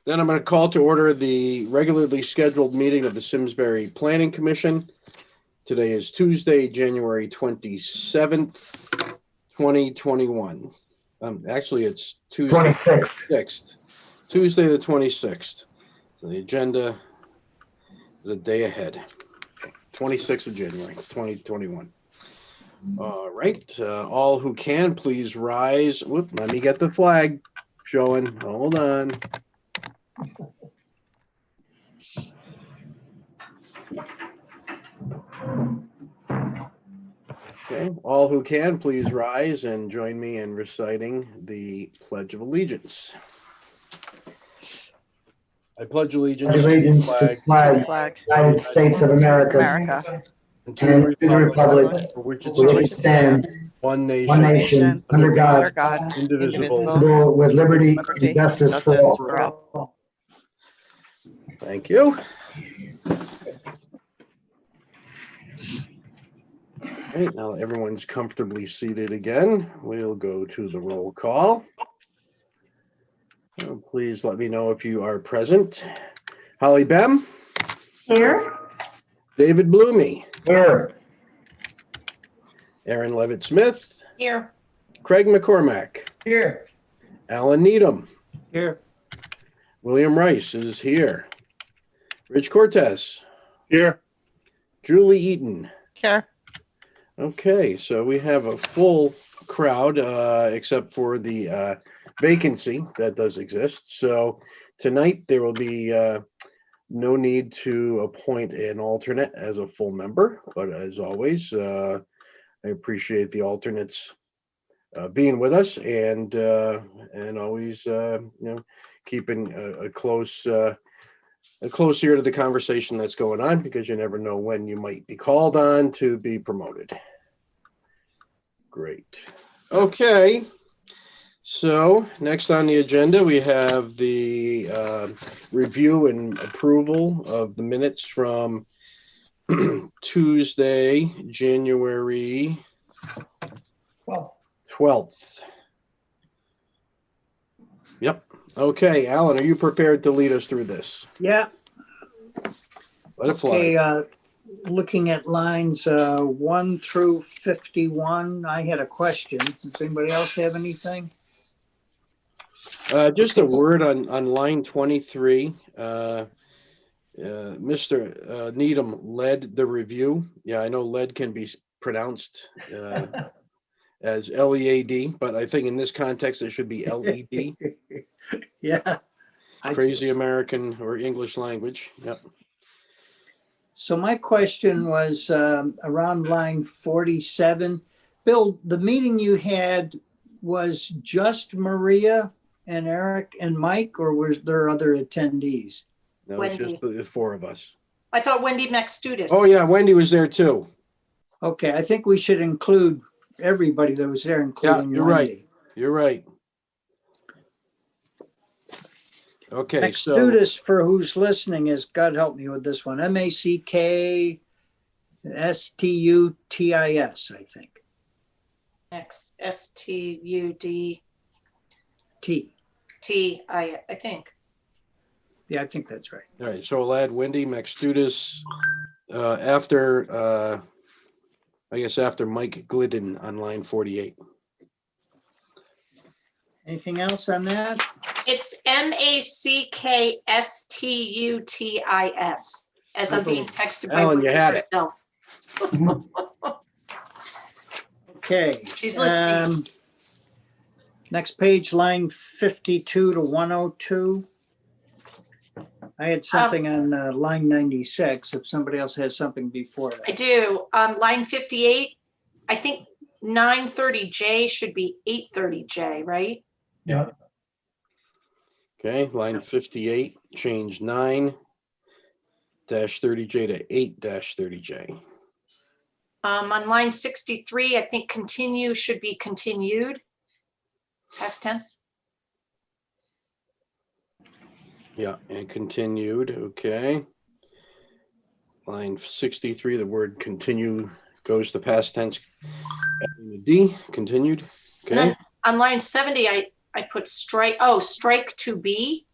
Then I'm going to call to order the regularly scheduled meeting of the Simsbury Planning Commission. Today is Tuesday, January 27th, 2021. Actually, it's Tuesday 26th. Tuesday the 26th. So the agenda is a day ahead. 26th of January, 2021. All right. All who can, please rise. Whoop, let me get the flag showing. Hold on. Okay. All who can, please rise and join me in reciting the Pledge of Allegiance. I pledge allegiance to the flag of the United States of America, and to the republic for which it stands, one nation, under God, indivisible, with liberty and justice for all. Thank you. All right, now everyone's comfortably seated again. We'll go to the roll call. Please let me know if you are present. Holly Bem. Here. David Blumey. Here. Aaron Levitt-Smith. Here. Craig McCormack. Here. Alan Needham. Here. William Rice is here. Rich Cortez. Here. Julie Eaton. Here. Okay, so we have a full crowd, except for the vacancy that does exist. So tonight there will be no need to appoint an alternate as a full member, but as always, I appreciate the alternates being with us and always keeping a close ear to the conversation that's going on, because you never know when you might be called on to be promoted. Great. Okay. So next on the agenda, we have the review and approval of the minutes from Tuesday, January 12th. Yep. Okay, Alan, are you prepared to lead us through this? Yeah. Let it fly. Okay. Looking at lines 1 through 51, I had a question. Does anybody else have anything? Just a word on line 23. Mr. Needham led the review. Yeah, I know lead can be pronounced as L-E-A-D, but I think in this context it should be L-E-D. Yeah. Crazy American or English language. Yep. So my question was around line 47. Bill, the meeting you had was just Maria and Eric and Mike, or was there other attendees? No, it's just the four of us. I thought Wendy Maxtudis. Oh yeah, Wendy was there too. Okay, I think we should include everybody that was there, including you're Wendy. Right. You're right. Okay, Maxtudis, for who's listening, is, God help me with this one, M-A-C-K-S-T-U-T-I-S, I think. S-T-U-D-T, I think. Yeah, I think that's right. All right, so we'll add Wendy Maxtudis after, I guess after Mike Glidden on line 48. Anything else on that? It's M-A-C-K-S-T-U-T-I-S, as I'm being texted by Alan, you had it. herself. Okay. She's listening. Next page, line 52 to 102. I had something on line 96, if somebody else has something before that. I do. Line 58, I think 930J should be 830J, right? Yeah. Okay, line 58, change 9-30J to 8-30J. On line 63, I think continue should be continued, past tense. Yeah, and continued, okay. Line 63, the word continue goes to past tense. D, continued, okay. On line 70, I put strike to be.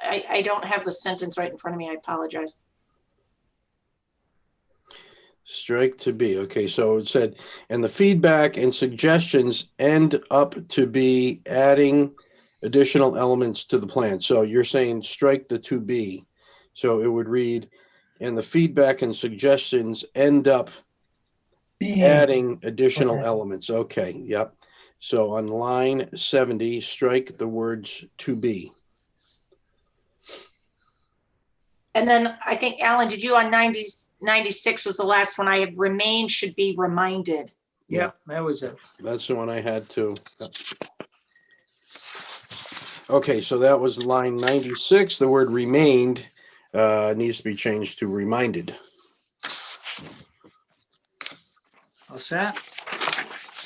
I don't have the sentence right in front of me. I apologize. Strike to be. Okay, so it said, and the feedback and suggestions end up to be adding additional elements to the plan. So you're saying strike the to be. So it would read, and the feedback and suggestions end up adding additional elements. Okay, yep. So on line 70, strike the words to be. And then I think, Alan, did you on 96 was the last one I had, remain should be reminded. Yep, that was it. That's the one I had too. Yep. Okay, so that was line 96. The word remained needs to be changed to reminded. All set?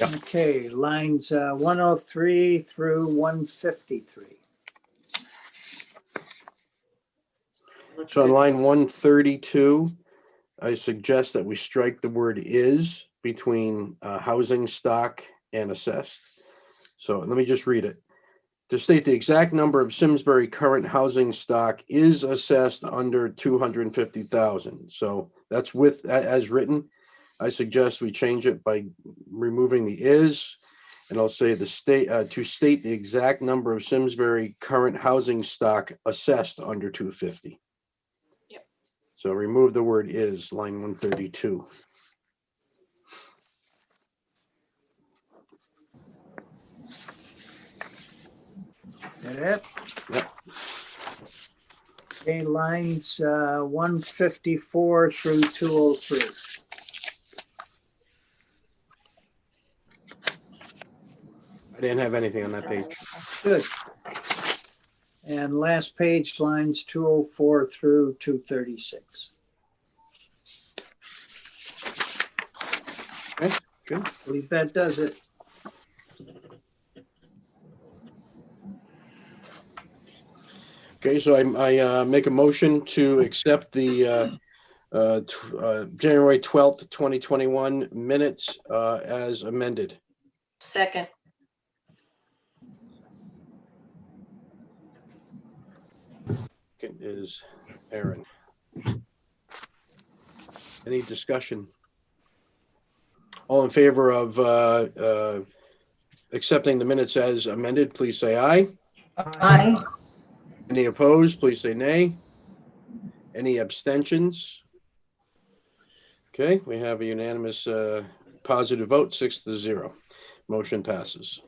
Yep. Okay, lines 103 through 153. So on line 132, I suggest that we strike the word is between housing stock and assessed. So let me just read it. To state the exact number of Simsbury current housing stock is assessed under 250,000. So that's with as written. I suggest we change it by removing the is, and I'll say the state to state the exact number of Simsbury current housing stock assessed under 250. Yep. So remove the word is, line 132. That it? Yep. Okay, lines 154 through 203. I didn't have anything on that page. Good. And last page, lines 204 through 236. Okay, good. I believe that does it. Okay, so I make a motion to accept the January 12th, 2021 minutes as amended. Second. Second is Aaron. Any discussion? All in favor of accepting the minutes as amended, please say aye. Aye. Any opposed, please say nay. Any abstentions? Okay, we have a unanimous positive vote, 6-0. Motion passes.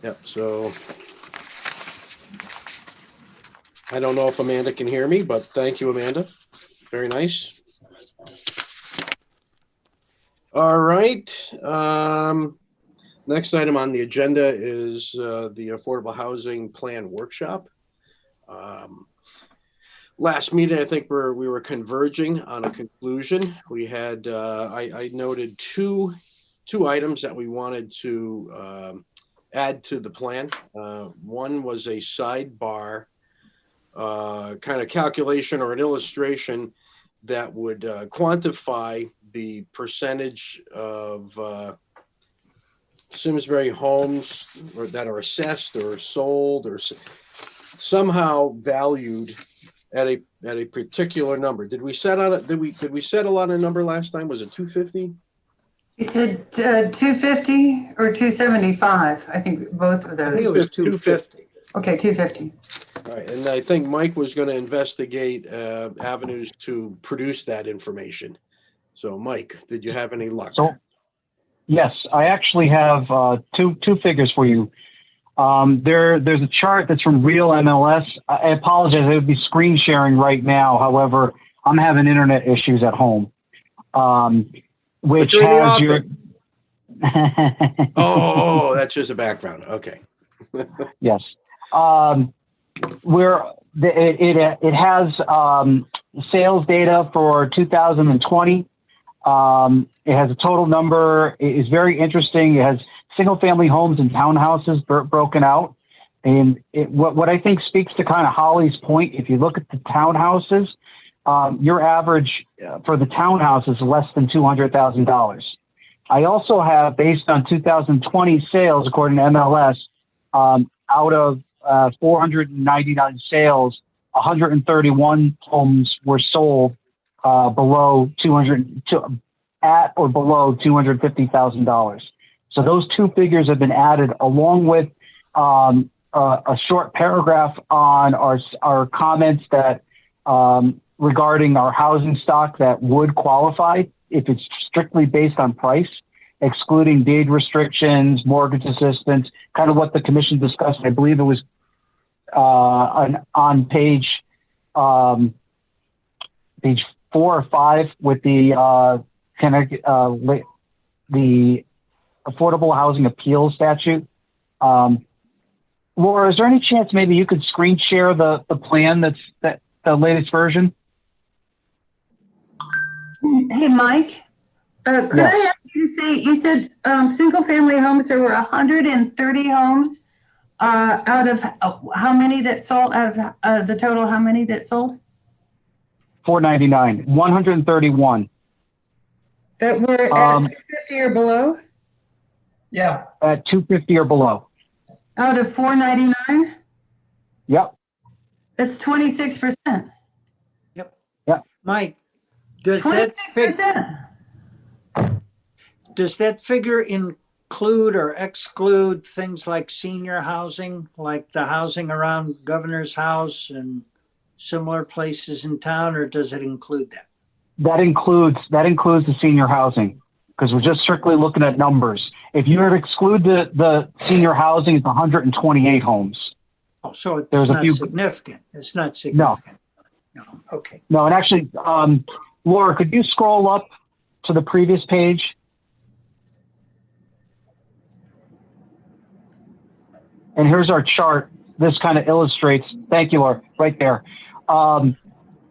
Yep, so I don't know if Amanda can hear me, but thank you, Amanda. Very nice. All right. Next item on the agenda is the Affordable Housing Plan Workshop. Last meeting, I think we were converging on a conclusion. We had I noted two items that we wanted to add to the plan. One was a sidebar kind of calculation or an illustration that would quantify the percentage of Simsbury homes that are assessed or sold or somehow valued at a particular number. Did we set on it? Did we set a lot of number last time? Was it 250? You said 250 or 275? I think both of I think it those. was 250. Okay, 250. All right, and I think Mike was going to investigate avenues to produce that information. So, Mike, did you have any luck? So, yes, I actually have two figures for you. There's a chart that's from Real MLS. I apologize, I would be screen sharing right now. However, I'm having internet issues at home, which has your. Oh, that's just a background. Okay. Yes. Where it has sales data for 2020. It has a total number. It is very interesting. It has single-family homes and townhouses broken out. And what I think speaks to kind of Holly's point, if you look at the townhouses, your average for the townhouse is less than $200,000. I also have, based on 2020 sales, according to MLS, out of 499 sales, 131 homes were sold below 200 at or below $250,000. So those two figures have been added along with a short paragraph on our comments that regarding our housing stock that would qualify if it's strictly based on price, excluding deed restrictions, mortgage assistance, kind of what the commission discussed. I believe it was on page 4 or 5 with the Connecticut, the Affordable Housing Appeals Statute. Laura, is there any chance maybe you could screen share the plan that the latest version? Hey, Mike, could Yeah. I ask you to say, you said single-family homes, there were 130 homes out of how many that sold, out of the total, how many that sold? 499, 131 That were at 250 or below? Yeah. at 250 or below. Out of 499? Yep. That's 26%. Mike, does that 26%. figure include or exclude things like senior housing, like the housing around Governor's House and similar places in town, or does it include that? That includes the senior housing because we're just strictly looking at numbers. If you were to exclude the senior housing, it's 128 homes. Oh, so it's There's a not few- significant. It's not significant. No. Okay. No, and actually, Laura, could you scroll up to the previous page? And here's our chart. This kind of illustrates, thank you, Laura, right there.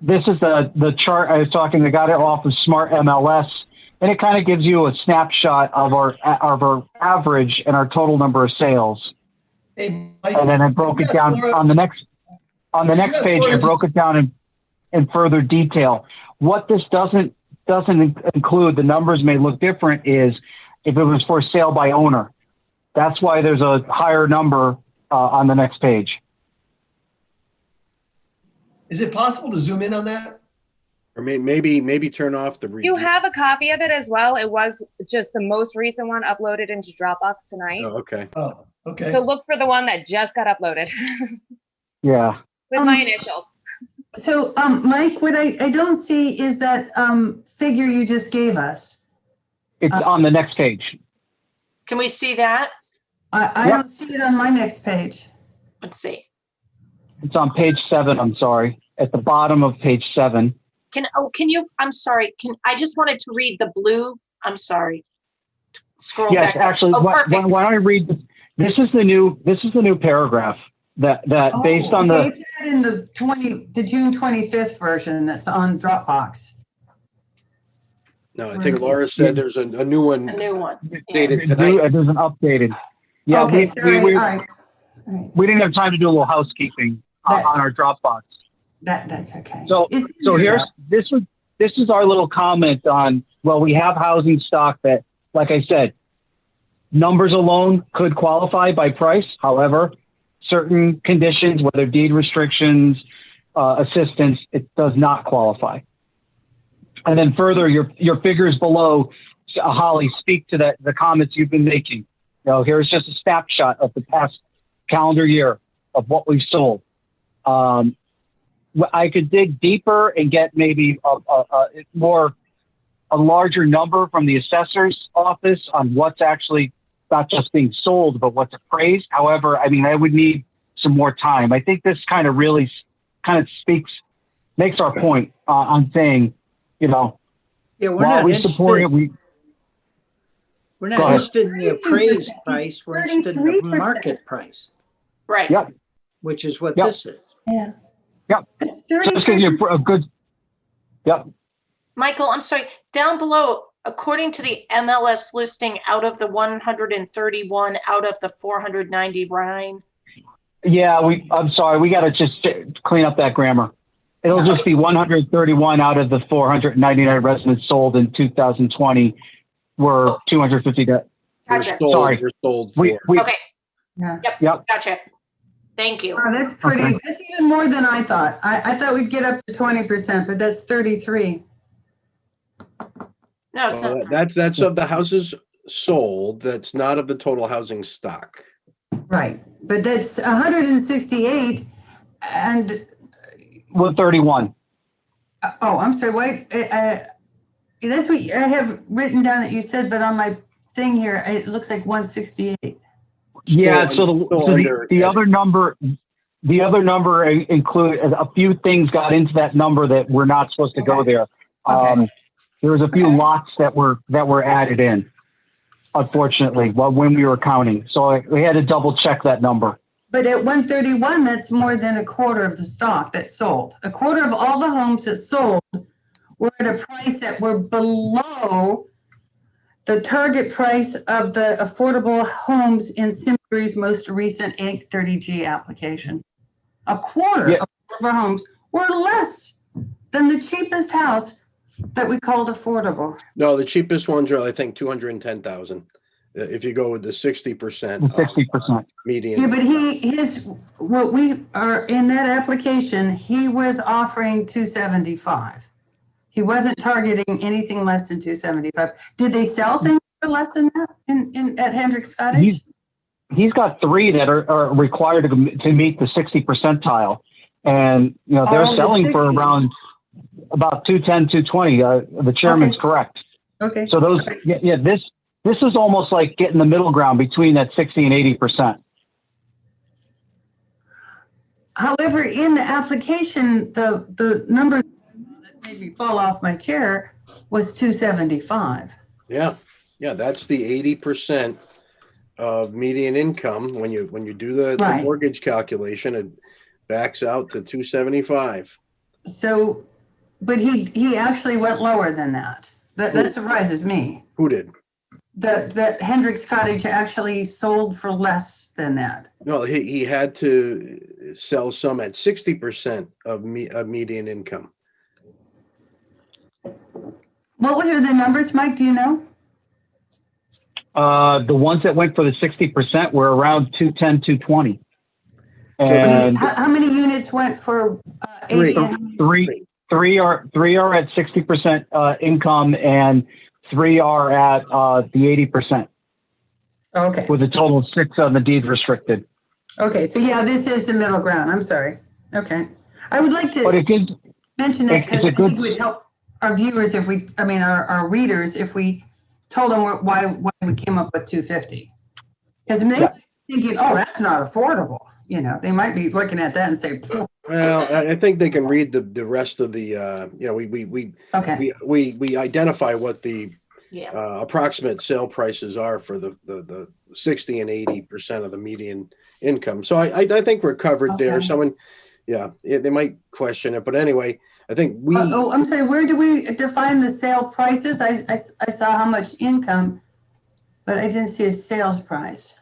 This is the chart I was talking, I got it off of Smart MLS, and it kind of gives you a snapshot of our average and our total number of sales. Hey, Mike, And then I broke it down on the next page. I broke it down in further detail. What this doesn't include, the numbers may look different, is if it was for sale by owner. That's why there's a higher number on the next page. Is it possible to zoom in on that? Or maybe turn off the You review. have a copy of it as well. It was just the most recent one uploaded into Dropbox tonight. Oh, okay. Oh, okay. So look for the one that just got uploaded Yeah. with my initials. So, Mike, what I don't see is that figure you just gave us. It's on the next page. Can we see that? I Yep. don't see it on my next page. Let's see. It's on page 7, I'm sorry. At the bottom of page 7. Can you, I'm sorry, I just wanted to read the blue, I'm sorry. Scroll Yes, back. actually, Oh, why perfect. don't I read this? This is the new paragraph that based on okay, the, it's not in the June 25th version that's on Dropbox. No, I think Laura said there's a new one A new one. dated tonight. there's an updated. Yeah, Okay, sorry. we All right. we didn't have time to do a little housekeeping That's- on our Dropbox. That's okay. So It's in so there, here's this is our little comment on, well, we have housing stock that, like I said, numbers alone could qualify by price. However, certain conditions, whether deed restrictions, assistance, it does not qualify. And then further, your figures below, Holly, speak to the comments you've been making. You know, here's just a snapshot of the past calendar year of what we've sold. I could dig deeper and get maybe a larger number from the assessor's office on what's actually not just being sold, but what's appraised. However, I mean, I would need some more time. I think this kind of really makes our point on saying, you know, Yeah, we're while not we support it, interested, we're Go not ahead. interested in the appraised price, we're interested in the 33%. market price, Right. Yep. which is what Yep. this is. Yeah. Yep. It's just gives you a good, yep. Michael, I'm sorry, down below, according to the MLS listing, out of the 131, out of the 499. Yeah, I'm sorry. We got to just clean up that grammar. It'll just be 131 out of the 499 residents sold in 2020 were Oh. 250. Gotcha. Sorry. We're sold We, for. we, Okay, Yeah. Yep. gotcha. Thank you. Oh, that's pretty, Okay. that's even more than I thought. I thought we'd get up to 20%, but that's 33. No, it's not. That's of the houses sold. That's not of the total housing stock. Right, but that's 168 and, 131. oh, I'm sorry, wait, that's what I have written down that you said, but on my thing here, it looks like 168. Yeah, Still under the edit. other number, include a few things got into that number that were not supposed to go Okay. there. Okay. There was a few Okay. lots that were added in, unfortunately, when we were counting. So we had to double check that number. But at 131, that's more than a quarter of the stock that sold. A quarter of all the homes that sold were at a price that were below the target price of the affordable homes in Simsbury's most recent 830G application. A quarter Yeah. of our homes were less than the cheapest house that we called affordable. No, the cheapest ones are, I think, 210,000. If you go with the 60% 60%. median. Yeah, but what we are in that application, he was offering 275. He wasn't targeting anything less than 275. Did they sell things for less than that at Hendricks Cottage? He's got 3 that are required to meet the 60 percentile, and they're Oh, selling for 60. around about 210, 220. The chairman's Okay. correct. Okay. So those, this is almost like getting the middle ground between that 60 and 80%. However, in the application, the number that made me fall off my chair was 275. Yeah, that's the 80% of median income. When you do the Right. mortgage calculation, it backs out to 275. So, but he actually went lower than that. That surprises me. Who did? That Hendricks Cottage actually sold for less than that. No, he had to sell some at 60% of median income. What were the numbers, Mike? Do you know? The ones that went for the 60% were around 210, 220. I mean, And how many units went for 80? three are at 60% income, and 3 are at the 80%, Okay. with a total of 6 on the deed restricted. Okay. So yeah, this is the middle ground. I'm sorry. Okay. I would like But to it gives, mention that it's because a I good- think it would help our viewers our readers if we told them why we came up with 250. Because they might be thinking, oh, that's not affordable. They might be looking at that and say, "Phew." Well, I think they can read the rest of the. Okay. We identify what the Yeah. approximate sale prices are for the 60 and 80% of the median income. So I think we're covered there. Okay. Someone, they might question it, but anyway, I think we. I'm sorry. Where do we define the sale prices? I saw how much income, but I didn't see a sales price.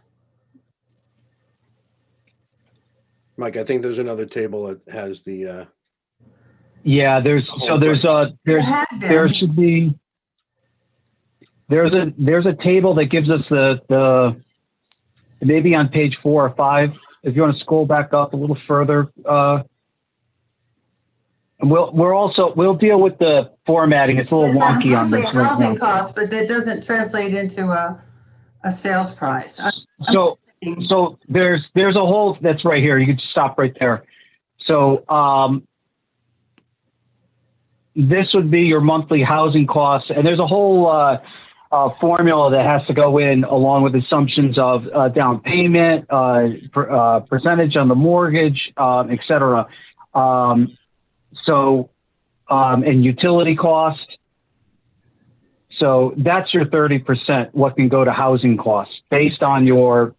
Mike, I think there's another table that has the. yeah, there should be, there's a table that gives us the maybe on page 4 or 5, if you want to scroll back up a little further. And we'll deal with the formatting. It's a little wonky on this. It's a housing cost, but that doesn't translate into a sales price. So there's a whole, that's right here. You can just stop right there. So this would be your monthly housing costs, and there's a whole formula that has to go in along with assumptions of down payment, percentage on the mortgage, et cetera. And utility cost. So that's your 30%, what can go to housing costs based on your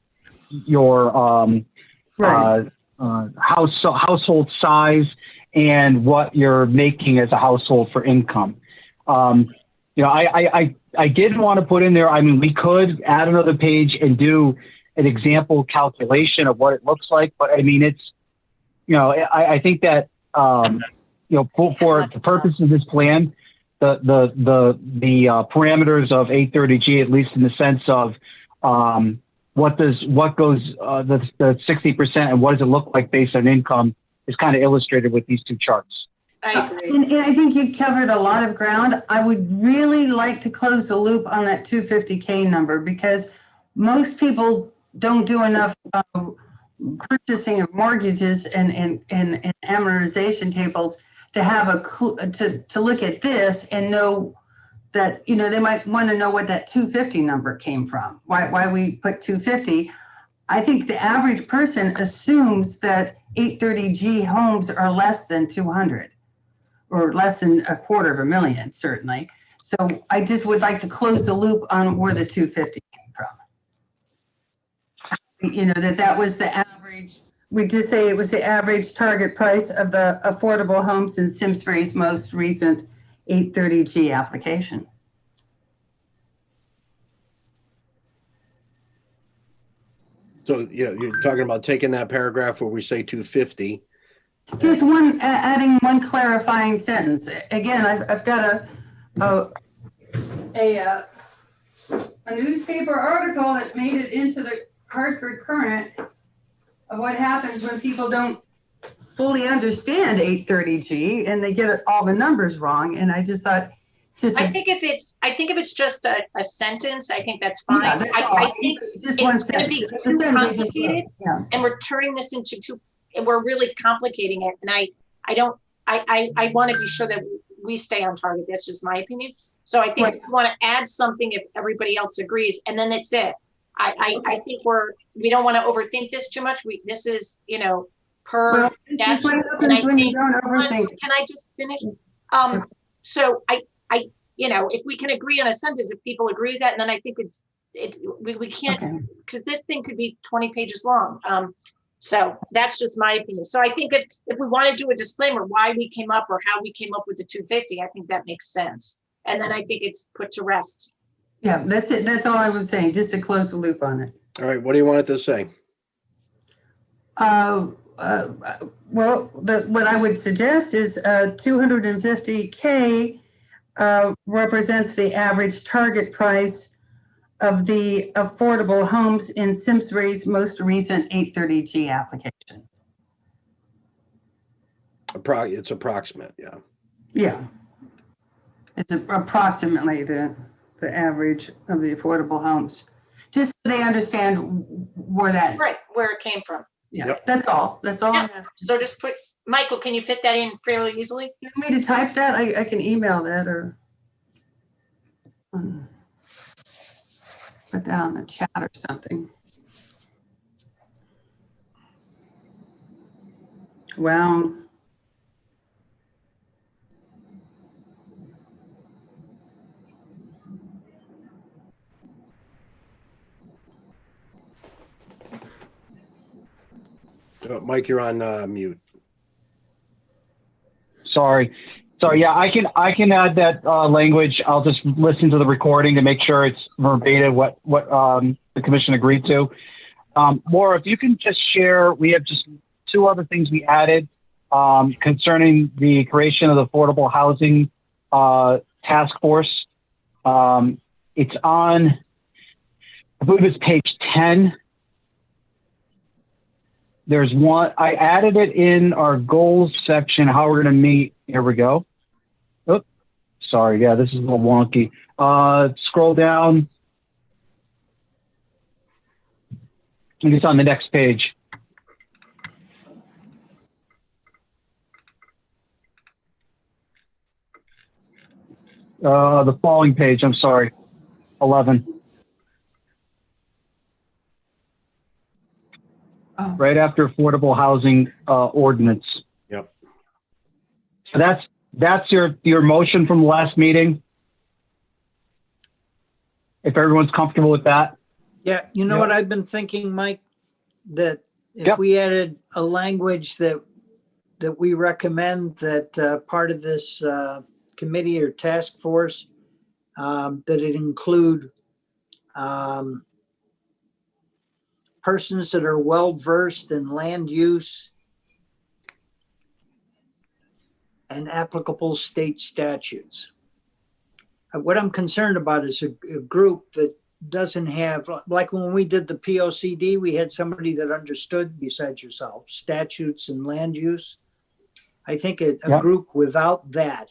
household size and what you're making as a household for income. I didn't want to put in there. I mean, we could add another page and do an example calculation of what it looks like, but I mean, it's, I think that, for the purpose of this plan, the parameters of 830G, at least in the sense of, what goes the 60% and what does it look like based on income is kind of illustrated with these two charts. I agree. And I think you covered a lot of ground. I would really like to close the loop on that 250K number because most people don't do enough purchasing of mortgages and amortization tables to have a clue, to look at this and know that, you know, they might want to know what that 250 number came from, why we put 250. I think the average person assumes that 830G homes are less than 200 or less than $250,000, certainly. So I just would like to close the loop on where the 250 came from. You know, that was the average. We just say it was the average target price of the affordable homes in Simsbury's most recent 830G application. So, yeah, you're talking about taking that paragraph where we say 250. Just adding one clarifying sentence. Again, I've got a newspaper article that made it into the Hartford Current of what happens when people don't fully understand 830G and they get all the numbers wrong. And I just thought, I think if it's just a sentence, I think that's fine. Yeah, that's I think just it's going to be too complicated, yeah. and we're turning this into we're really complicating it. And I want to be sure that we stay on target. That's just my opinion. So I think if you want to add something, if everybody else agrees, and then that's it. I think we don't want to overthink this too much. This is, you know, per statute. And I think, can I just finish? So you know, if we can agree on a sentence, if people agree with that, and then I think we can't, because this thing could be 20 pages long. So that's just my opinion. So I think if we want to do a disclaimer, why we came up or how we came up with the 250, I think that makes sense. And then I think it's put to rest. Yeah, that's it. That's all I was saying, just to close the loop on it. All right, what do you want it to say? Well, what I would suggest is 250K represents the average target price of the affordable homes in Simsbury's most recent 830G application. It's approximate, yeah. Yeah. It's approximately the average of the affordable homes. Just so they understand where it came from. Yeah, Yep. That's all I'm asking. So just Michael, can you fit that in fairly easily? You want me to type that? I can email that or put that on the chat or something. Well, Mike, you're on mute. Sorry. Yeah, I can add that language. I'll just listen to the recording to make sure it's verbatim what the commission agreed to. Maura, if you can just share, we have just two other things we added concerning the creation of the affordable housing task force. It's on, I believe it's page 10. There's one, I added it in our goals section, how we're going to meet. Here we go. Oops, sorry. Yeah, this is a little wonky. Scroll down. I think it's on the next page. The following page, I'm sorry. 11. oh, Right after affordable housing ordinance. Yep. So that's your motion from the last meeting. If everyone's comfortable with that. Yeah, you know what I've been thinking, Mike? That if Yep. we added a language that we recommend that part of this committee or task force, that it include persons that are well-versed in land use and applicable state statutes. What I'm concerned about is a group doesn't have, like when we did the POCD, we had somebody that understood, besides yourself, statutes and land use. I think a Yeah. group without that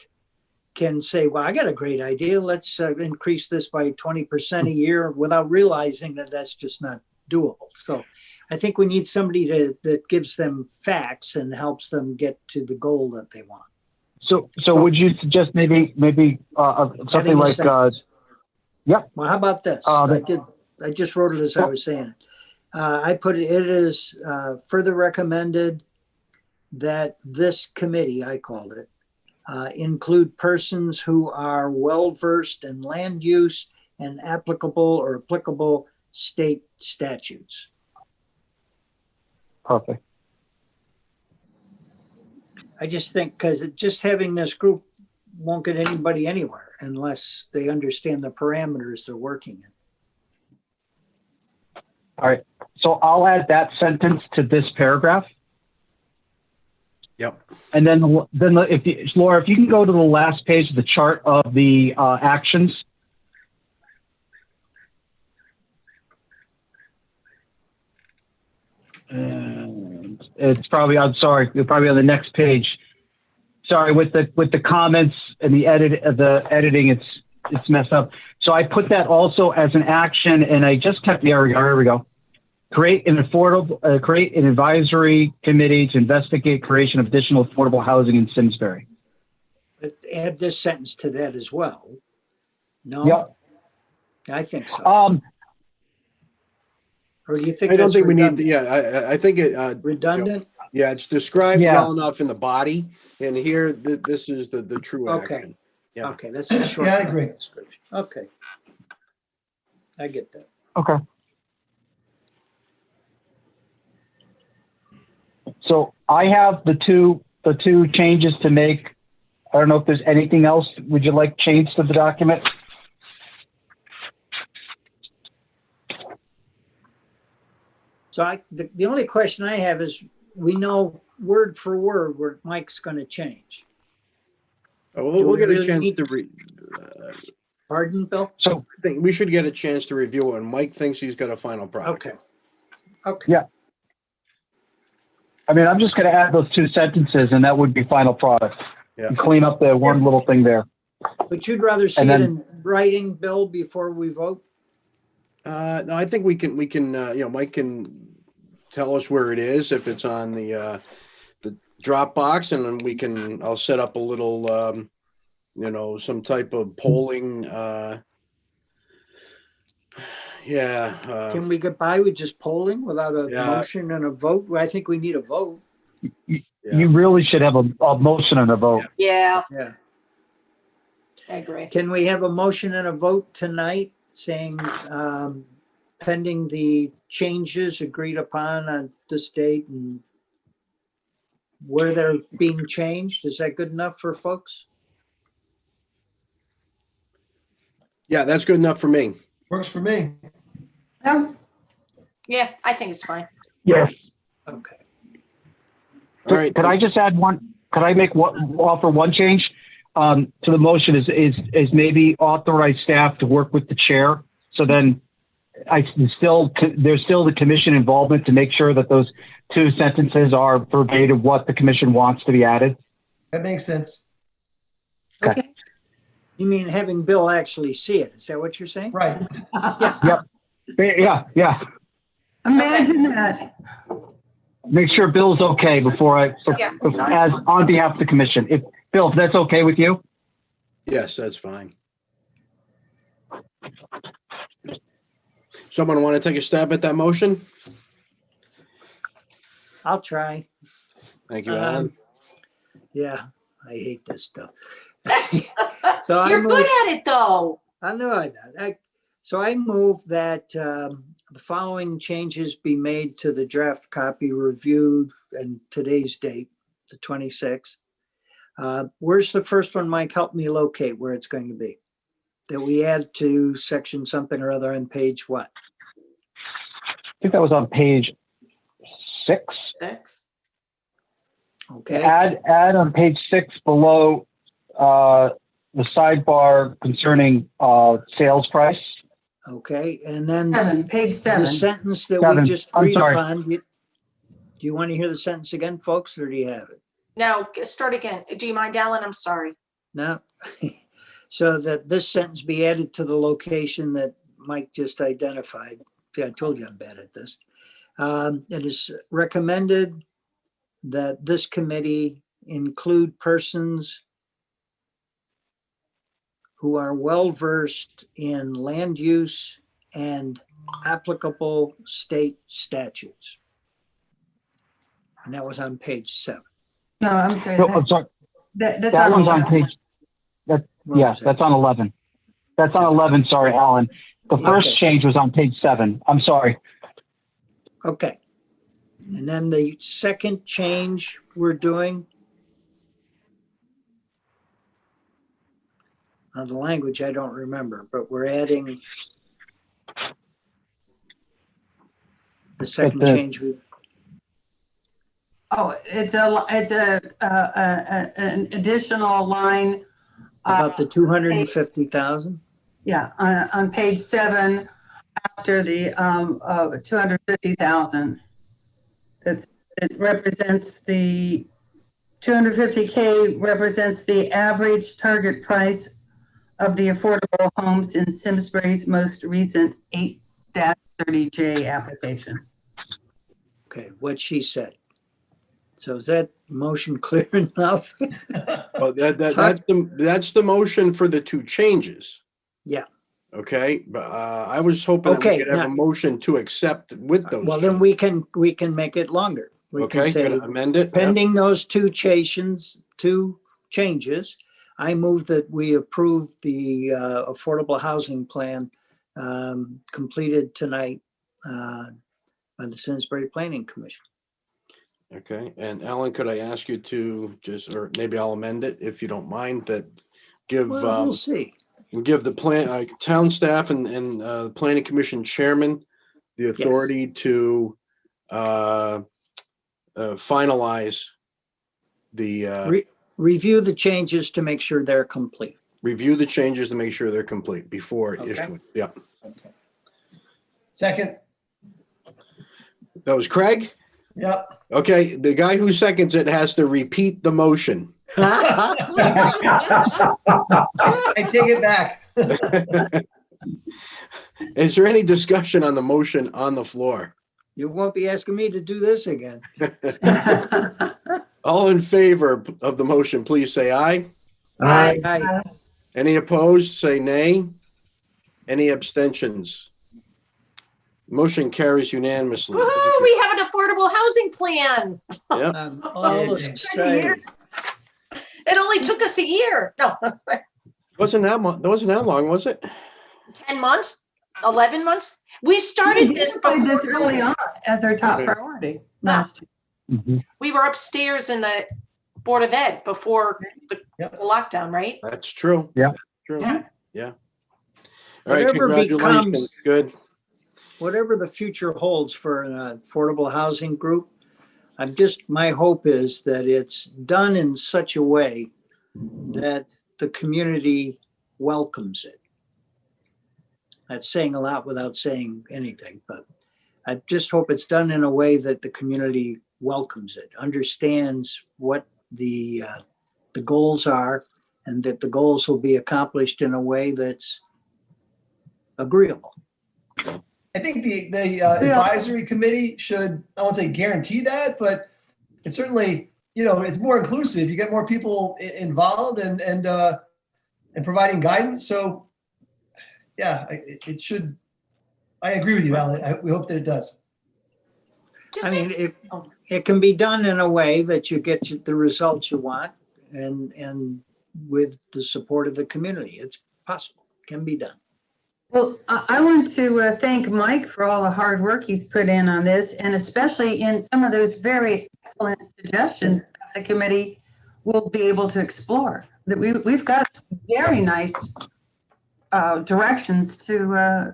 can say, well, I got a great idea. Let's increase this by 20% a year without realizing that that's just not doable. So I think we need somebody that gives them facts and helps them get to the goal that they want. So would you suggest maybe something Adding a like, sentence. yep. Well, how about this? I just wrote it as I was saying it. I put it is further recommended that this committee, I called it, include persons who are well-versed in land use and applicable state statutes. Perfect. I just think because just having this group won't get anybody anywhere unless they understand the parameters they're working in. All right. So I'll add that sentence to this paragraph. Yep. And then Laura, if you can go to the last page of the chart of the actions. And it's probably, I'm sorry, you're probably on the next page. Sorry, with the comments and the editing, it's messed up. So I put that also as an action, and I just kept, there we go. Create an advisory committee to investigate creation of additional affordable housing in Simsbury. But add this sentence to that as well. No? Yep. I think so. Or do you think I don't that's think we need, redundant? yeah, I think it, Redundant? yeah, it's described Yeah. well enough in the body, and here, this is the true Okay. action. Yeah. Okay, that's a short. Yeah, I agree. description. Okay. I get that. Okay. So I have the two changes to make. I don't know if there's anything else. Would you like changed to the document? So the only question I have is, we know word for word where Mike's going to change. Do We'll we get a really chance need- to read. Pardon, Bill? So I think we should get a chance to review it, and Mike thinks he's got a final product. Okay. Okay. Yeah. I mean, I'm just going to add those two sentences, and that would be final product. Yeah. And clean up the one little thing there. But you'd rather see And it then- in writing, Bill, before we vote? No, I think we can, Mike can tell us where it is, if it's on the Dropbox, and then I'll set up a little, some type of polling, Can we get by with just polling without a Yeah. motion and a vote? Well, I think we need a vote. You really should have a motion and a vote. Yeah, Yeah. I agree. Can we have a motion and a vote tonight saying pending the changes agreed upon on this date and where they're being changed? Is that good enough for folks? Yeah, that's good enough for me. Works for me. Yeah. Yeah, I think it's fine. Yes. Okay. All right. Could I just add one? Could I offer one change to the motion? Is maybe authorize staff to work with the chair. So then there's still the commission involvement to make sure that those two sentences are verbatim what the commission wants to be added. That makes sense. Okay. You mean having Bill actually see it? Is that what you're saying? Right. Yeah. Imagine that. Make sure Bill's okay before Yeah. as on behalf of the commission. Bill, if that's okay with you? Yes, that's fine. Someone want to take a stab at that motion? I'll try. Thank you, Alan. Yeah, I hate this stuff. So I You're move, good at it, though. I know I did. So I move that the following changes be made to the draft copy reviewed and today's date, the 26th. Where's the first one, Mike? Help me locate where it's going to be. That we add to section something or other on page what? I think that was on page 6. 6. Okay, Add on page 6 below the sidebar concerning sales price. Okay, and then Page the 7. sentence that we Seven. just I'm agreed sorry. upon, do you want to hear the sentence again, folks, or do you have it? No, start again. Do you mind, Alan? I'm sorry. No? So that this sentence be added to the location that Mike just identified. See, I told you I'm bad at this. It is recommended that this committee include persons who are well-versed in land use and applicable state statutes. And that was on page 7. No, I'm sorry. No, I'm sorry. That's That on one's on 11. page, that, What yeah, was that? that's on 11. That's on That's 11, sorry, Alan. The first Okay. change was on page 7. I'm sorry. Okay. And then the second change we're doing, the language I don't remember, but we're adding the second the- change. Oh, it's an additional line. About the 250,000? Yeah, on page 7, after the 250,000. It represents the 250K represents the average target price of the affordable homes in Simsbury's most recent 8-30J application. Okay, what she said. So is that motion clear enough? Well, that's the motion for the two changes. Yeah. Okay, but I was hoping that we Okay, could have a now- motion to accept with those. Well, then we can make it longer. We can Okay, say, gonna amend it. Yep. pending those two changes, I move that we approve the affordable housing plan completed tonight by the Simsbury Planning Commission. Okay, and Alan, could I ask you to just, or maybe I'll amend it if you don't mind, that give Well, we'll see. give the town staff and the planning commission chairman the authority to finalize the Review the changes to make sure they're complete. review the changes to make sure they're complete before Okay. issuing. Yeah, Second. that was Craig. Yep. Okay, the guy who seconds it has to repeat the motion. I take it back. Is there any discussion on the motion on the floor? You won't be asking me to do this again. All in favor of the motion, please say aye. Aye. Any opposed, say nay. Any abstentions? Motion carries unanimously. Thank Woohoo, you. we have an affordable housing plan. Yep. I'm all excited. It only took us a year. No, Wasn't that long, was it? 10 months, 11 months. We started this Identified this before early on as our top Okay. priority last year. Mhm. we were upstairs in the Board of Ed before the Yep. lockdown, right? That's true. Yeah. That's true. Yeah. Yeah. All right, Whatever congratulations. becomes- Good. Whatever the future holds for an affordable housing group, my hope is that it's done in such a way that the community welcomes it. That's saying a lot without saying anything, but I just hope it's done in a way that the community welcomes it, understands what the goals are, and that the goals will be accomplished in a way that's agreeable. I think the advisory committee should, I won't say guarantee that, but it's certainly, it's more inclusive. You get more people involved and providing guidance. So yeah, it should, I agree with you, Alan. We hope that it does. Just I say- mean, it can be done in a way that you get the results you want and with the support of the community. It's possible, can be done. Well, I want to thank Mike for all the hard work he's put in on this, and especially in some of those very excellent suggestions that the committee will be able to explore. That we've got some very nice directions to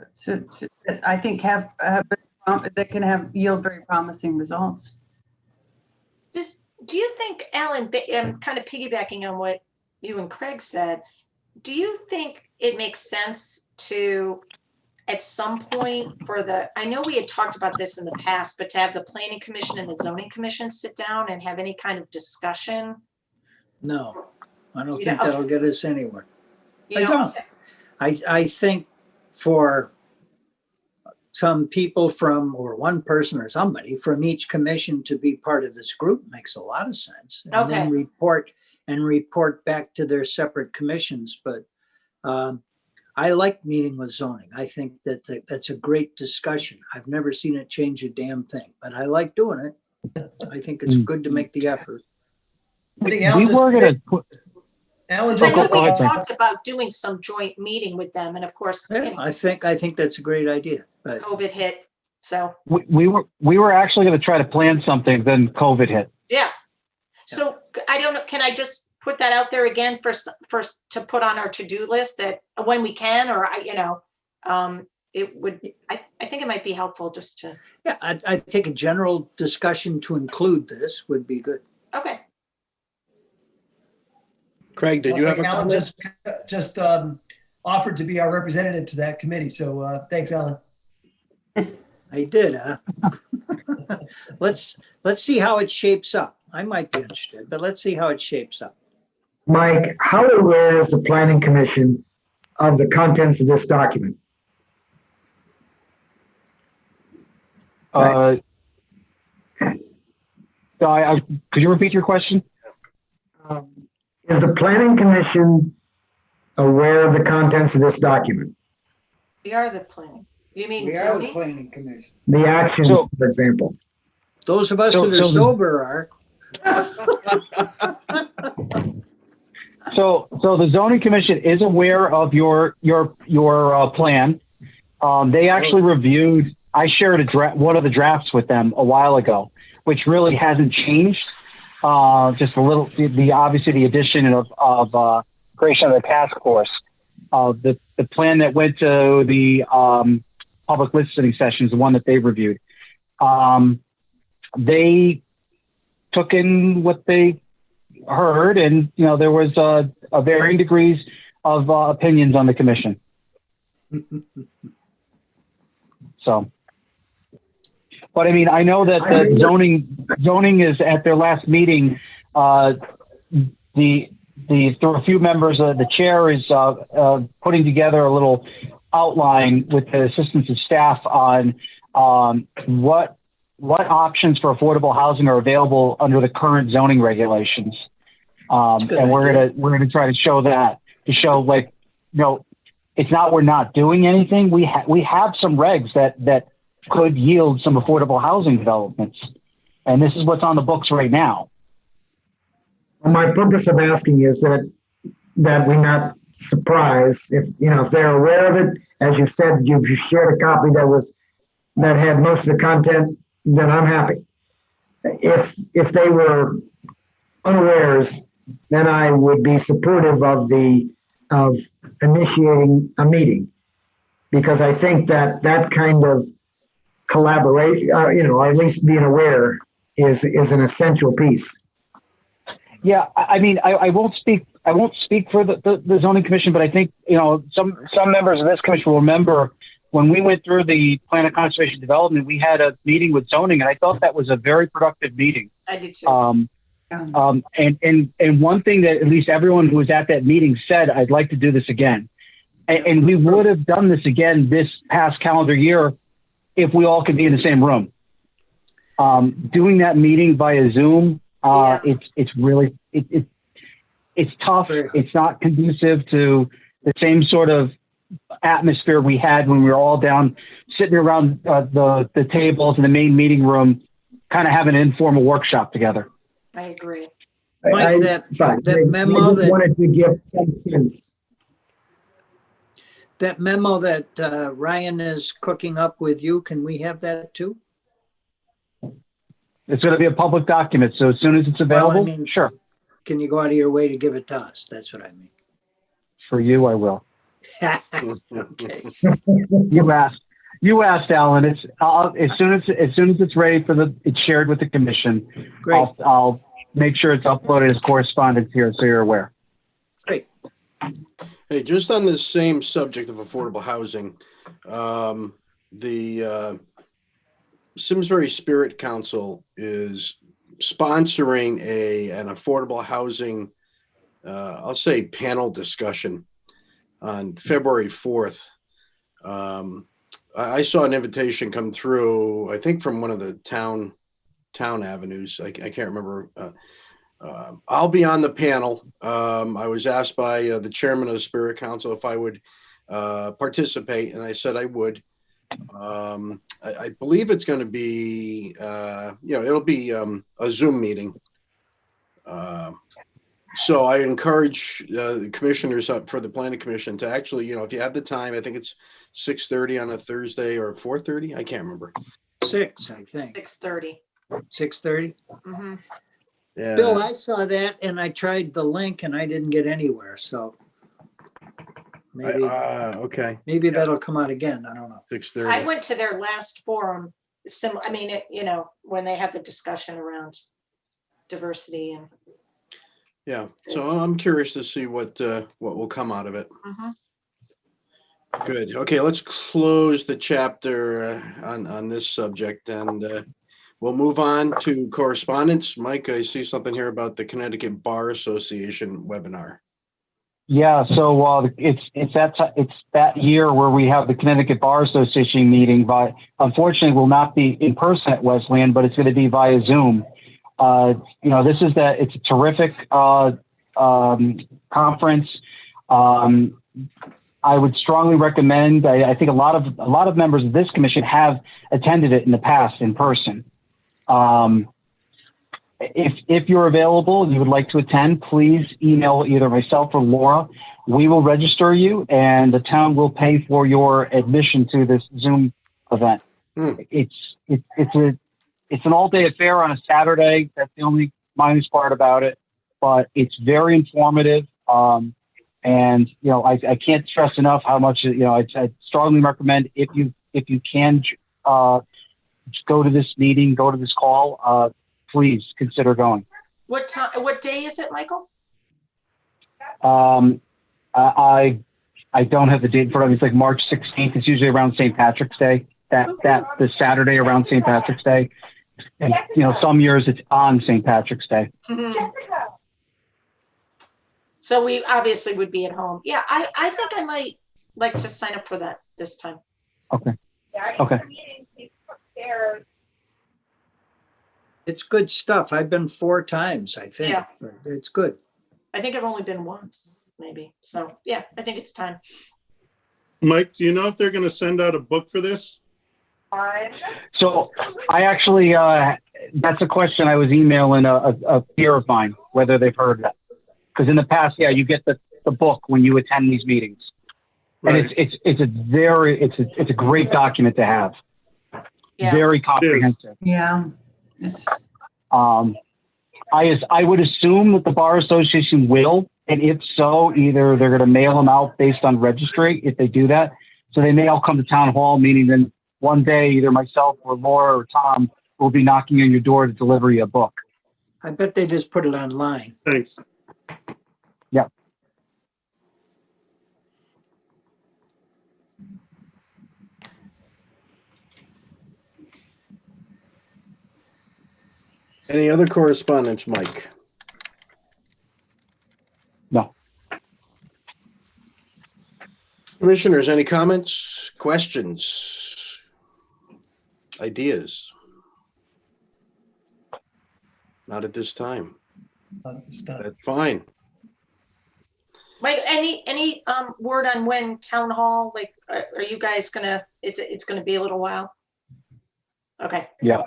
that I think that can yield very promising results. Just, do you think, Alan, I'm kind of piggybacking on what you and Craig said, do you think it makes sense to at some point for I know we had talked about this in the past, but to have the planning commission and the zoning commission sit down and have any kind of discussion. No, I don't You think don't- that'll get us anywhere. You I know, don't. I think for some people from, or one person or somebody from each commission to be part of this group makes a lot of sense. And then report back to their separate commissions. But I like meeting with zoning. I think that's a great discussion. I've never seen it change a damn thing, but I like doing it. I think it's good to make the effort. I think We Alan just- were going to, Alan I just know said, we go had ahead. talked about doing some joint meeting with them, and of course, you Yeah, know, I think that's a great idea, but COVID hit. So, we were actually going to try to plan something, then COVID hit. yeah. So I don't know, can I just put that out there again for to put on our to-do list that when we can, or it would, I think it might be helpful just to, yeah, I think a general discussion to include this would be good. okay. Craig, did you have a Alan comment? just offered to be our representative to that committee. So thanks, Alan. I did, huh? Let's see how it shapes up. I might be interested, but let's see how it shapes up. Mike, how aware is the planning commission of the contents of this document? Could you repeat your question? Is the planning commission aware of the contents of this document? We are the planning. You mean We are the zoning? planning commission. The actions, So- for example. Those of us So- that are so the- sober are. So the zoning commission is aware of your plan. They actually reviewed. I shared one of the drafts with them a while ago, which really hasn't changed. Just a little. Obviously the addition of creation of the task force. The plan that went to the public listening session is the one that they reviewed. They took in what they heard, and there was a varying degrees of opinions on the commission. So, but I mean, I know that the zoning is at their last meeting. There were a few members. The chair is putting together a little outline with the assistance of staff on what options for affordable housing are available under the current zoning regulations. And we're gonna try to show that, to show it's not we're not doing anything. We have some regs that could yield some affordable housing developments, and this is what's on the books right now. My purpose of asking is that we're not surprised if they're aware of it. As you said, you've shared a copy that had most of the content. Then I'm happy. If they were unawares, then I would be supportive of initiating a meeting, because I think that kind of collaboration, or at least being aware, is an essential piece. Yeah, I mean, I won't speak for the zoning commission, but I think some members of this commission will remember when we went through the plan of conservation development, we had a meeting with zoning, and I thought that was a very productive meeting. I did too. And one thing that at least everyone who was at that meeting said, I'd like to do this again. And we would have done this again this past calendar year if we all could be in the same room. Doing that meeting via Zoom, it's really it's tough. It's not conducive to the same sort of atmosphere we had when we were all down sitting around the tables in the main meeting room, kind of having an informal workshop together. I agree. Mike, that memo I just wanted to give some sense. That memo that Ryan is cooking up with you, can we have that too? It's going to be a public document, so as soon as it's available, Well, I mean- sure. Can you go out of your way to give it to us? That's what I mean. For you, I will. Okay. You asked, Alan. It's as soon as it's ready it's shared with the commission. Great. I'll make sure it's uploaded as correspondence here, so you're aware. Great. Hey, just on this same subject of affordable housing, The Simsbury Spirit Council is sponsoring an affordable housing, I'll say panel discussion on February 4th. I saw an invitation come through, I think from one of the town avenues. I can't remember. I'll be on the panel. I was asked by the chairman of the Spirit Council if I would participate, and I said I would. I believe it's going to be, it'll be a Zoom meeting. So I encourage the commissioners up for the planning commission to actually, if you have the time, I think it's 6:30 on a Thursday or 4:30. I can't remember. 6, I think. 6:30. 6:30. Mm-hmm. Yeah. Bill, I saw that and I tried the link and I didn't get anywhere. So maybe, okay. maybe that'll come out again. I don't know. 6:30. I went to their last forum. When they had the discussion around diversity and. Yeah. So I'm curious to see what will come out of it. Mhm. Good. Okay, let's close the chapter on this subject, and we'll move on to correspondence. Mike, I see something here about the Connecticut Bar Association webinar. Yeah, so it's that year where we have the Connecticut Bar Association meeting, but unfortunately will not be in person at Wesleyan, but it's going to be via Zoom. It's a terrific conference. I would strongly recommend. I think a lot of members of this commission have attended it in the past in person. If you're available and you would like to attend, please email either myself or Laura. We will register you, and the town will pay for your admission to this Zoom event. It's an all-day affair on a Saturday. That's the only minus part about it, but it's very informative. And I can't stress enough how much I strongly recommend if you can go to this meeting, go to this call. Please consider going. What time? What day is it, Michael? I don't have the date in front of me. It's like March 16th. It's usually around St. Patrick's Day. The Saturday around St. Patrick's Day. And some years it's on St. Patrick's Day. Mm-hmm. So we obviously would be at home. Yeah, I think I might like to sign up for that this time. Okay. Okay. It's good stuff. I've been 4 times, I think. Yeah. It's good. I think I've only been once, maybe. So yeah, I think it's time. Mike, do you know if they're going to send out a book for this? So I actually, that's a question I was emailing a peer of mine, whether they've heard that. Because in the past, you get the book when you attend these meetings. Right. And it's a great document to have. Yeah. Very comprehensive. Yeah. I would assume that the Bar Association will, and if so, either they're going to mail them out based on registry if they do that. So they may all come to town hall, meaning then one day either myself or Laura or Tom will be knocking on your door to deliver you a book. I bet they just put it online. Thanks. Yeah. Any other correspondence, Mike? No. Commissioners, any comments, questions, ideas? Not at this time. That's fine. Mike, any word on when town hall? Like, are you guys gonna? It's gonna be a little while. Okay. Yeah.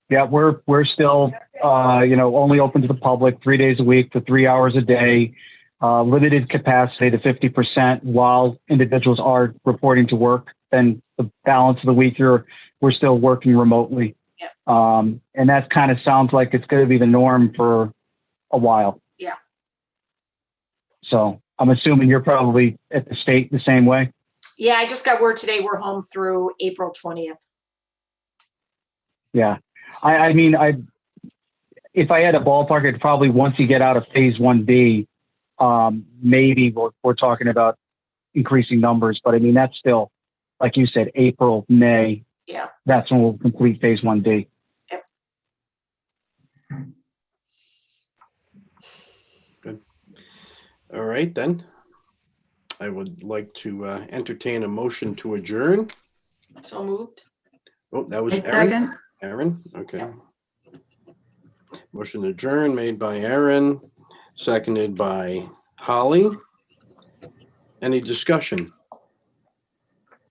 Yeah, we're still, only open to the public 3 days a week for 3 hours a day, limited capacity to 50% while individuals are reporting to work. Then the balance of the week, we're still working remotely. Yeah. And that kind of sounds like it's going to be the norm for a while. Yeah. So I'm assuming you're probably at the state the same way. Yeah, I just got word today we're home through April 20th. Yeah. I mean, if I had a ballpark, it'd probably once you get out of phase 1B, maybe we're talking about increasing numbers, but I mean, that's still like you said, April, May. Yeah. That's when we'll complete phase 1D. All right, then. I would like to entertain a motion to adjourn. So moved. Oh, that was A Aaron. second. Aaron, okay. Motion to adjourn made by Aaron, seconded by Holly. Any discussion?